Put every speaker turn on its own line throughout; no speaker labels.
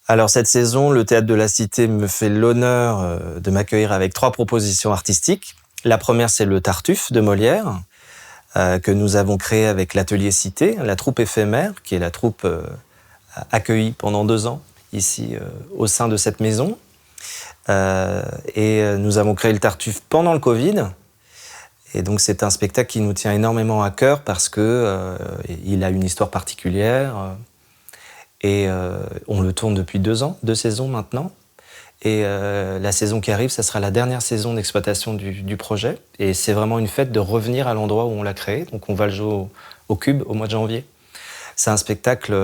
Alors cette saison, le Théâtre de la Cité me fait l'honneur de m'accueillir avec 3 propositions artistiques. La première, c'est le Tartuffe de Molière, que nous avons créé avec l'Atelier Cité, la troupe éphémère, qui est la troupe accueillie pendant 2 ans ici au sein de cette maison. Nous avons créé le Tartuffe pendant le Covid. Et donc c'est un spectacle qui nous tient énormément à cœur parce que il a une histoire particulière. On le tourne depuis 2 ans, 2 saisons maintenant. La saison qui arrive, ça sera la dernière saison d'exploitation du projet. Et c'est vraiment une fête de revenir à l'endroit où on l'a créé. Donc on va le jouer au Cube au mois de janvier. C'est un spectacle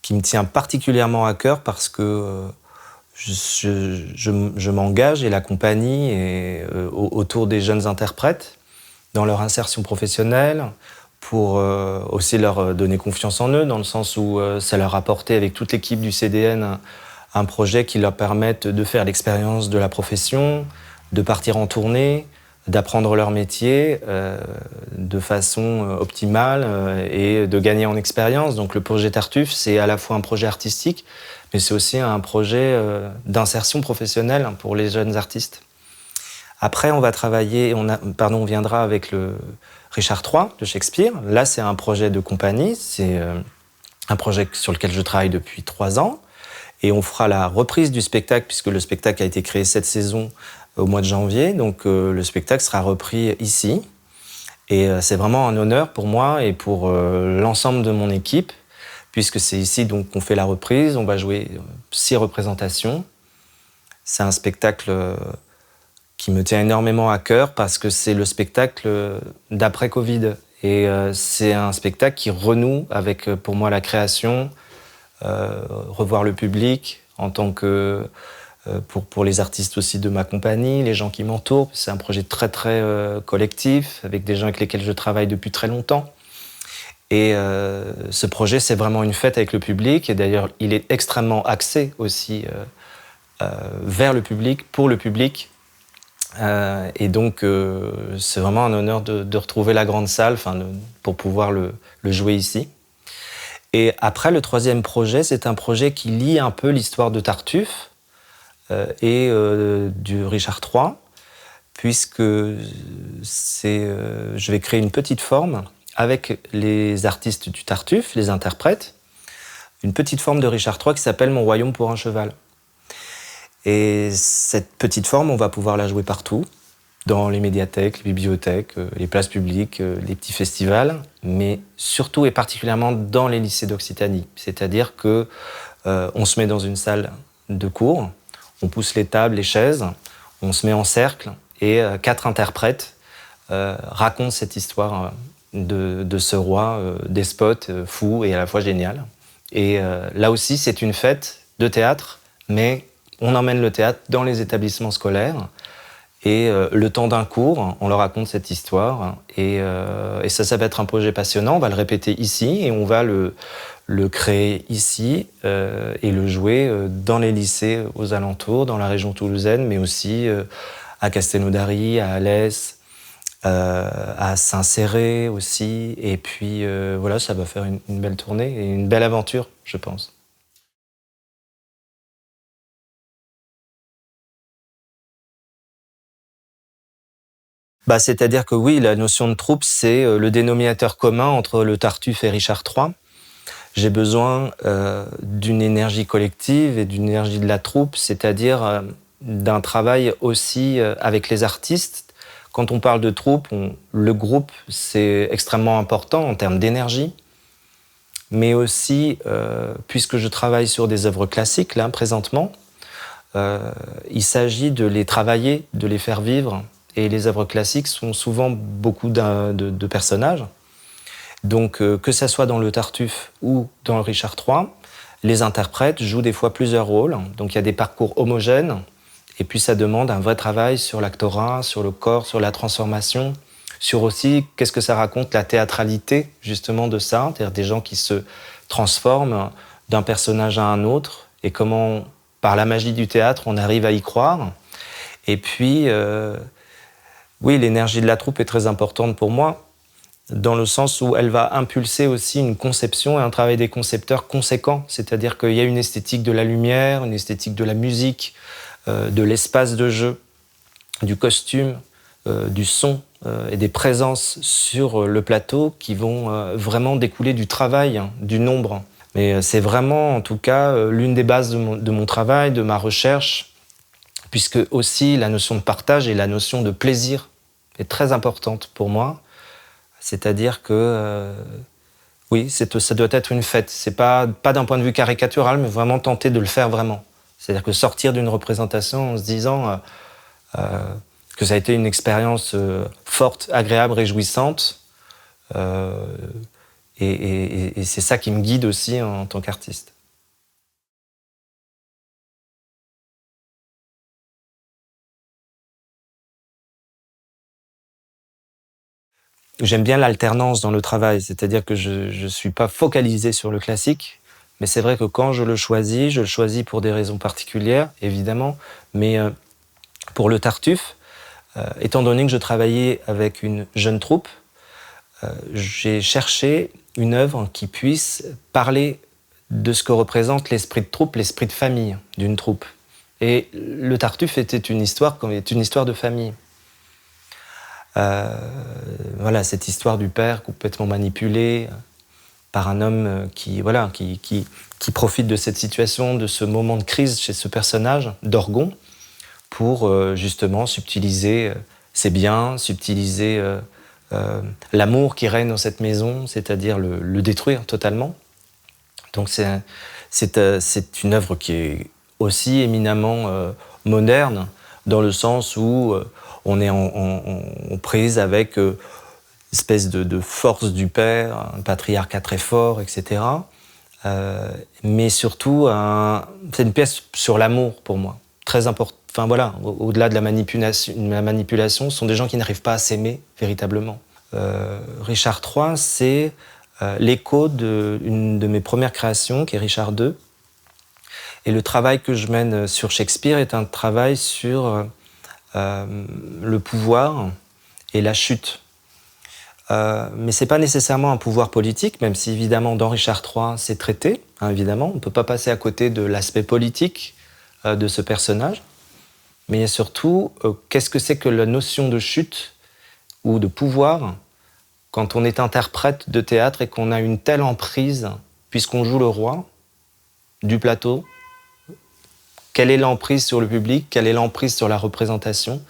qui me tient particulièrement à cœur parce que je m'engage et la compagnie autour des jeunes interprètes dans leur insertion professionnelle, pour aussi leur donner confiance en eux, dans le sens où ça leur a apporté, avec toute l'équipe du CDN, un projet qui leur permette de faire l'expérience de la profession, de partir en tournée, d'apprendre leur métier de façon optimale et de gagner en expérience. Donc le projet Tartuffe, c'est à la fois un projet artistique, mais c'est aussi un projet d'insertion professionnelle pour les jeunes artistes. Après, on va travailler, on viendra avec le Richard III de Shakespeare. Là, c'est un projet de compagnie, c'est un projet sur lequel je travaille depuis 3 ans. Et on fera la reprise du spectacle, puisque le spectacle a été créé cette saison au mois de janvier. Donc le spectacle sera repris ici. Et c'est vraiment un honneur pour moi et pour l'ensemble de mon équipe, puisque c'est ici donc qu'on fait la reprise. On va jouer 6 représentations. C'est un spectacle qui me tient énormément à cœur parce que c'est le spectacle d'après-Covid. Et c'est un spectacle qui renoue avec, pour moi, la création, revoir le public en tant que... pour les artistes aussi de ma compagnie, les gens qui m'entourent. C'est un projet très, très collectif, avec des gens avec lesquels je travaille depuis très longtemps. Et ce projet, c'est vraiment une fête avec le public. Et d'ailleurs, il est extrêmement axé aussi vers le public, pour le public. Donc, c'est vraiment un honneur de retrouver la grande salle pour pouvoir le jouer ici. Et après, le troisième projet, c'est un projet qui lie un peu l'histoire de Tartuffe du Richard III, puisque je vais créer une petite forme avec les artistes du Tartuffe, les interprètes, une petite forme de Richard III qui s'appelle « Mon royaume pour un cheval ». Et cette petite forme, on va pouvoir la jouer partout, dans les médiathèques, les bibliothèques, les places publiques, les petits festivals, mais surtout et particulièrement dans les lycées d'Occitanie. C'est-à-dire que on se met dans une salle de cours, on pousse les tables, les chaises, on se met en cercle et 4 interprètes racontent cette histoire de ce roi despote, fou et à la fois génial. Et là aussi, c'est une fête de théâtre, mais on emmène le théâtre dans les établissements scolaires et le temps d'un cours, on leur raconte cette histoire et ça va être un projet passionnant. On va le répéter ici et on va le créer ici et le jouer dans les lycées aux alentours, dans la région toulousaine, mais aussi à Castelnaudary, à Alès, à Saint-Céré aussi. Et puis voilà, ça va faire une belle tournée et une belle aventure, je pense. C'est-à-dire que oui, la notion de troupe, c'est le dénominateur commun entre le Tartuffe et Richard III. J'ai besoin d'une énergie collective et d'une énergie de la troupe, c'est-à-dire d'un travail aussi avec les artistes. Quand on parle de troupe, le groupe, c'est extrêmement important en termes d'énergie, mais aussi, puisque je travaille sur des œuvres classiques, là, présentement, il s'agit de les travailler, de les faire vivre. Et les œuvres classiques sont souvent beaucoup de personnages. Donc, que ça soit dans le Tartuffe ou dans le Richard III, les interprètes jouent des fois plusieurs rôles. Donc, il y a des parcours homogènes. Et puis, ça demande un vrai travail sur l'actorat, sur le corps, sur la transformation, sur aussi qu'est-ce que ça raconte, la théâtralité, justement, de ça. C'est-à-dire des gens qui se transforment d'un personnage à un autre et comment, par la magie du théâtre, on arrive à y croire. Et puis... oui, l'énergie de la troupe est très importante pour moi. dans le sens où elle va impulser aussi une conception et un travail des concepteurs conséquent. C'est-à-dire qu'il y a une esthétique de la lumière, une esthétique de la musique, de l'espace de jeu, du costume, du son et des présences sur le plateau qui vont vraiment découler du travail, hein, du nombre. Mais c'est vraiment, en tout cas, l'une des bases de mon travail, de ma recherche, puisque aussi la notion de partage et la notion de plaisir est très importante pour moi. C'est-à-dire que, oui, ça doit être une fête. C'est pas d'un point de vue caricatural, mais vraiment tenter de le faire vraiment. C'est-à-dire que sortir d'une représentation en se disant que ça a été une expérience forte, agréable, réjouissante. Euh, et c'est ça qui me guide aussi en tant qu'artiste. J'aime bien l'alternance dans le travail, c'est-à-dire que je suis pas focalisé sur le classique, mais c'est vrai que quand je le choisis pour des raisons particulières, évidemment, mais pour le Tartuffe, étant donné que je travaillais avec une jeune troupe, j'ai cherché une œuvre qui puisse parler de ce que représente l'esprit de troupe, l'esprit de famille d'une troupe. Et le Tartuffe est une histoire de famille. Euh, voilà, cette histoire du père complètement manipulé par un homme qui profite de cette situation, de ce moment de crise chez ce personnage d'Orgon, pour justement subtiliser ses biens, subtiliser l'amour qui règne dans cette maison, c'est-à-dire le détruire totalement. Donc c'est une œuvre qui est aussi éminemment moderne, dans le sens où on est en prise avec une espèce de force du père, un patriarcat très fort, etc. Mais surtout, c'est une pièce sur l'amour pour moi, très important. Enfin voilà, au-delà de la manipulation, ce sont des gens qui n'arrivent pas à s'aimer véritablement. Richard III, c'est l'écho d'une de mes premières créations, qui est Richard II. Et le travail que je mène sur Shakespeare est un travail sur le pouvoir et la chute. Mais c'est pas nécessairement un pouvoir politique, même si évidemment dans Richard III c'est traité, hein, évidemment. On ne peut pas passer à côté de l'aspect politique de ce personnage. Mais il y a surtout, qu'est-ce que c'est que la notion de chute ou de pouvoir quand on est interprète de théâtre et qu'on a une telle emprise, puisqu'on joue le roi du plateau, quelle est l'emprise sur le public, quelle est l'emprise sur la représentation.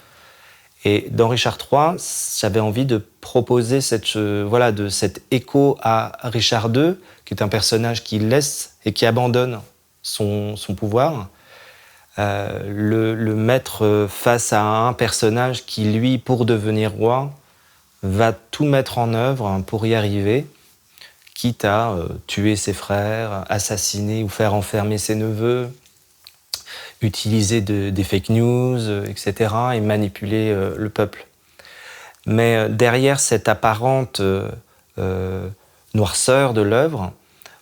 Et dans Richard III, j'avais envie de proposer de cet écho à Richard II, qui est un personnage qui laisse et qui abandonne son pouvoir, le mettre face à un personnage qui, lui, pour devenir roi, va tout mettre en œuvre pour y arriver, quitte à tuer ses frères, assassiner ou faire enfermer ses neveux, utiliser des fake news, etc., et manipuler le peuple. Mais derrière cette apparente noirceur de l'œuvre,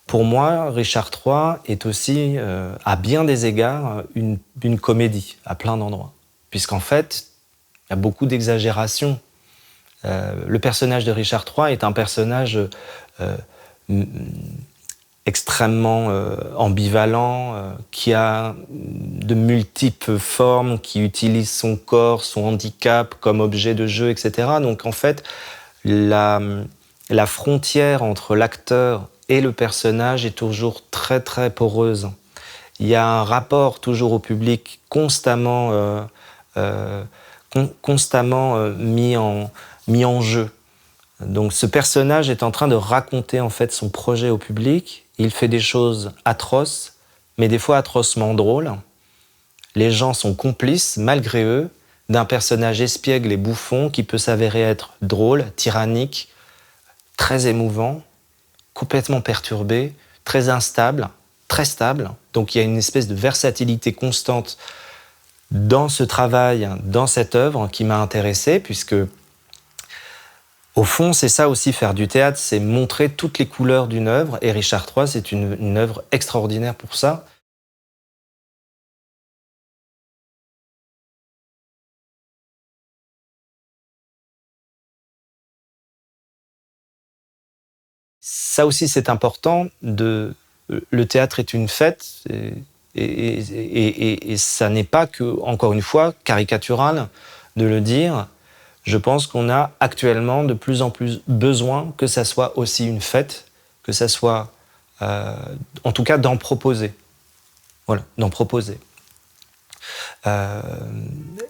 pour moi, Richard III est aussi, à bien des égards, une comédie, à plein d'endroits. Puisqu'en fait, il y a beaucoup d'exagération. Le personnage de Richard III est un personnage extrêmement ambivalent, qui a de multiples formes, qui utilise son corps, son handicap comme objet de jeu, etc. Donc en fait, la frontière entre l'acteur et le personnage est toujours très très poreuse. Il y a un rapport toujours au public constamment mis en jeu. Donc ce personnage est en train de raconter en fait son projet au public. Il fait des choses atroces, mais des fois atrocement drôles. Les gens sont complices, malgré eux, d'un personnage espiègle et bouffon qui peut s'avérer être drôle, tyrannique, très émouvant, complètement perturbé, très instable, très stable. Donc il y a une espèce de versatilité constante dans ce travail, dans cette œuvre qui m'a intéressé, puisque au fond, c'est ça aussi faire du théâtre, c'est montrer toutes les couleurs d'une œuvre, et Richard III, c'est une œuvre extraordinaire pour ça. ça aussi, c'est important. Le théâtre est une fête et ça n'est pas que, encore une fois, caricatural de le dire. Je pense qu'on a actuellement de plus en plus besoin que ça soit aussi une fête, que ça soit, en tout cas, d'en proposer. Voilà, d'en proposer.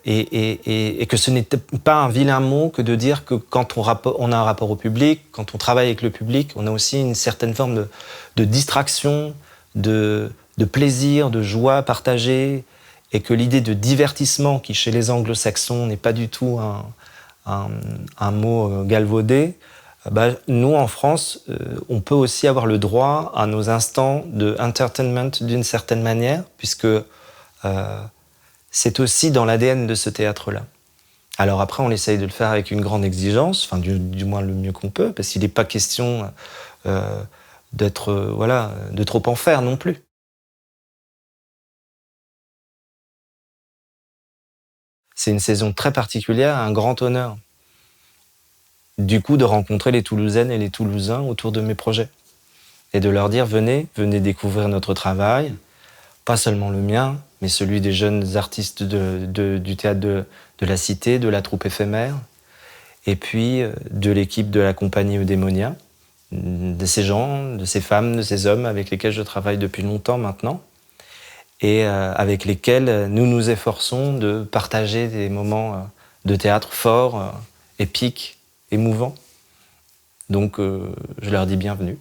Et que ce n'est pas un vilain mot que de dire que quand on a un rapport au public, quand on travaille avec le public, on a aussi une certaine forme de distraction, de plaisir, de joie partagée, et que l'idée de divertissement, qui chez les anglo-saxons n'est pas du tout un mot galvaudé, nous, en France, on peut aussi avoir le droit à nos instants de entertainment d'une certaine manière, puisque c'est aussi dans l'ADN de ce théâtre-là. Alors après, on essaye de le faire avec une grande exigence, enfin du moins le mieux qu'on peut, parce qu'il n'est pas question de trop en faire non plus. C'est une saison très particulière, un grand honneur. Du coup, de rencontrer les Toulousaines et les Toulousains autour de mes projets. Et de leur dire, venez découvrir notre travail, pas seulement le mien, mais celui des jeunes artistes du théâtre de la Cité, de la troupe éphémère, et puis de l'équipe de la compagnie Eudémonia, de ces gens, de ces femmes, de ces hommes avec lesquels je travaille depuis longtemps maintenant, et avec lesquels nous nous efforçons de partager des moments de théâtre forts, épiques, émouvants. Donc je leur dis bienvenue.